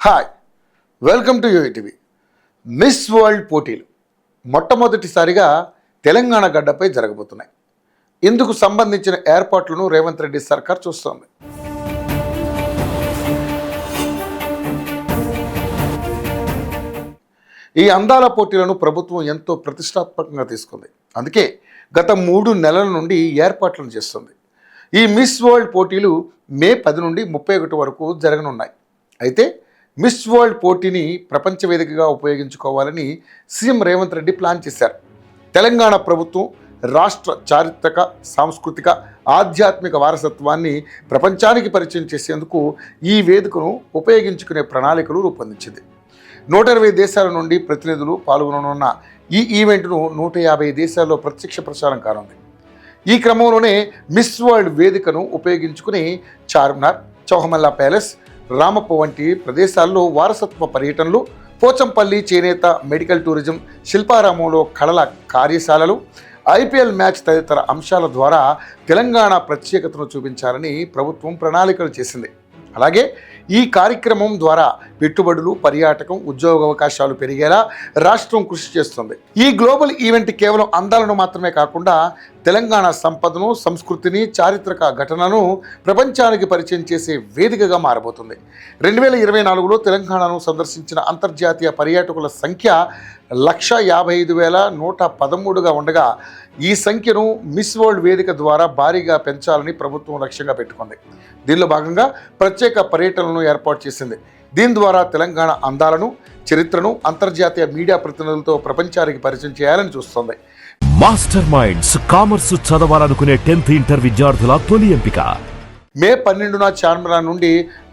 Hi, welcome to UTV. Miss world పోటీలు మొట్టమొదటిసారిగా తెలంగాణ గడ్డపై జరగబోతున్నాయి. ఇందుకు సంబంధించిన ఏర్పాట్లను రేవంత్ రెడ్డి సర్కార్ చూస్తోంది. ఈ అందాల పోటీలను ప్రభుత్వం ఎంతో ప్రతిష్టాత్మకంగా తీసుకుంది. అందుకే గత 3 నెలల నుండి ఏర్పాట్లను చేస్తుంది. ఈ మిస్ వరల్డ్ పోటీలు మే 10 నుండి 31 వరకు జరగనున్నాయి. అయితే మిస్ వరల్డ్ పోటీని ప్రపంచ వేదికగా ఉపయోగించుకోవాలని సీఎం రేవంత్ రెడ్డి ప్లాన్ చేశారు. తెలంగాణ ప్రభుత్వం రాష్ట్ర చారిత్రక, సాంస్కృతిక, ఆధ్యాత్మిక వారసత్వాన్ని ప్రపంచానికి పరిచయం చేసేందుకు ఈ వేదికను ఉపయోగించుకునే ప్రణాళికలు రూపొందించింది. 120 దేశాల నుండి ప్రతినిధులు పాల్గొననున్న ఈ ఈవెంట్ను 150 దేశాల్లో ప్రత్యక్ష ప్రచారం కానుంది. ఈ క్రమంలోనే మిస్ వరల్డ్ వేదికను ఉపయోగించుకుని చార్మినార్, చౌహమల్లా ప్యాలెస్, రామప్ప వంటి ప్రదేశాల్లో వారసత్వ పర్యటనలు, పోచంపల్లి చేనేత, మెడికల్ టూరిజం, శిల్పారామంలో కళల కార్యశాలలు, ఐపీఎల్ మ్యాచ్ తదితర అంశాల ద్వారా తెలంగాణ ప్రత్యేకతను చూపించాలని ప్రభుత్వం ప్రణాళికలు చేసింది. అలాగే ఈ కార్యక్రమం ద్వారా పెట్టుబడులు, పర్యాటకం, ఉద్యోగ అవకాశాలు పెరిగేలా రాష్ట్రం కృషి చేస్తుంది. ఈ గ్లోబల్ ఈవెంట్ కేవలం అందాలను మాత్రమే కాకుండా తెలంగాణ సంపదను, సంస్కృతిని, చారిత్రక ఘటనను ప్రపంచానికి పరిచయం చేసే వేదికగా మారబోతుంది. 2024లో తెలంగాణను సందర్శించిన అంతర్జాతీయ పర్యాటకుల సంఖ్య 155,113గా ఉండగా ఈ సంఖ్యను మిస్ వరల్డ్ వేదిక ద్వారా భారీగా పెంచాలని ప్రభుత్వం లక్ష్యంగా పెట్టుకుంది. దీనిలో భాగంగా ప్రత్యేక పర్యటనలను ఏర్పాటు చేసింది. దీని ద్వారా తెలంగాణ అందాలను, చరిత్రను అంతర్జాతీయ మీడియా ప్రతినిధులతో ప్రపంచానికి పరిచయం చేయాలని చూస్తోంది. మాస్టర్ మైండ్స్ కామర్స్ చదవాలనుకునే 10th ఇంటర్ విద్యార్థుల తొలి ఎంపిక. మే 12న చార్మినార్ నుండి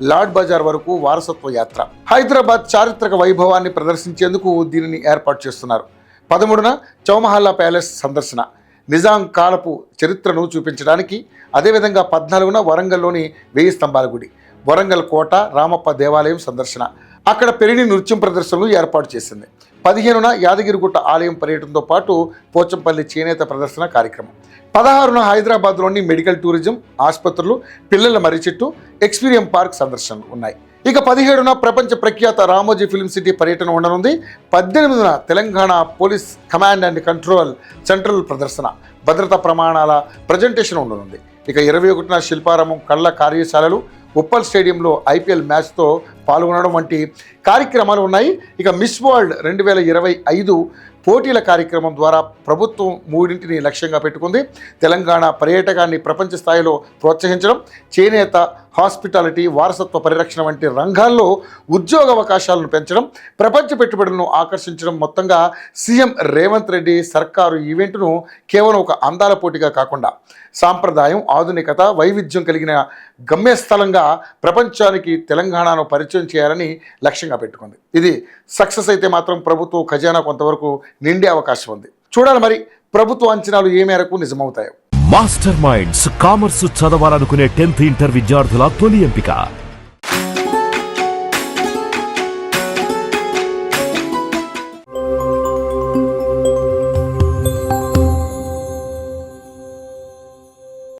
లాడ్ బజార్ వరకు వారసత్వ యాత్ర. హైదరాబాద్ చారిత్రక వైభవాన్ని ప్రదర్శించేందుకు దీనిని ఏర్పాటు చేస్తున్నారు. 13న చౌమహల్లా ప్యాలెస్ సందర్శన, నిజాం కాలపు చరిత్రను చూపించడానికి. అదేవిధంగా 14న వరంగల్లోని 1000 స్తంభాల గుడి, వరంగల్ కోట, రామప్ప దేవాలయం సందర్శన. అక్కడ పెరిని నృత్యం ప్రదర్శనలు ఏర్పాటు చేసింది. 15న యాదగిరిగుట్ట ఆలయం పర్యటనతో పాటు పోచంపల్లి చేనేత ప్రదర్శన కార్యక్రమం. 16న హైదరాబాద్లోని మెడికల్ టూరిజం, ఆసుపత్రులు, పిల్లల మర్రి చెట్టు, ఎక్స్పీరియం పార్క్ సందర్శనలు ఉన్నాయి. ఇక 17న ప్రపంచ ప్రఖ్యాత రామోజీ ఫిల్మ్ సిటీ పర్యటన ఉండనుంది. 18న Telangana police command and control central ప్రదర్శన, భద్రతా ప్రమాణాల ప్రజెంటేషన్ ఉండనుంది. ఇక 21న శిల్పారామం కళ్ళ కార్యశాలలు, ఉప్పల్ స్టేడియంలో ఐపీఎల్ మ్యాచ్తో పాల్గొనడం వంటి కార్యక్రమాలు ఉన్నాయి. ఇక మిస్ వరల్డ్ 2025 పోటీల కార్యక్రమం ద్వారా ప్రభుత్వం 3ని లక్ష్యంగా పెట్టుకుంది. తెలంగాణ పర్యాటకాన్ని ప్రపంచ స్థాయిలో ప్రోత్సహించడం, చేనేత, హాస్పిటాలిటీ, వారసత్వ పరిరక్షణ వంటి రంగాల్లో ఉద్యోగ అవకాశాలను పెంచడం, ప్రపంచ పెట్టుబడులను ఆకర్షించడం. మొత్తంగా సీఎం రేవంత్ రెడ్డి సర్కారు ఈవెంట్ను కేవలం ఒక అందాల పోటీగా కాకుండా సాంప్రదాయం, ఆధునికత, వైవిధ్యం కలిగిన గమ్యస్థలంగా ప్రపంచానికి తెలంగాణను పరిచయం చేయాలని లక్ష్యంగా పెట్టుకుంది. ఇది సక్సెస్ అయితే మాత్రం ప్రభుత్వం ఖజానా కొంతవరకు నిండే అవకాశం ఉంది. చూడాలి మరి ప్రభుత్వ అంచనాలు ఏ మేరకు నిజమవుతాయో. మాస్టర్ మైండ్స్ కామర్స్ చదవాలనుకునే 10th ఇంటర్ విద్యార్థుల తొలి ఎంపిక.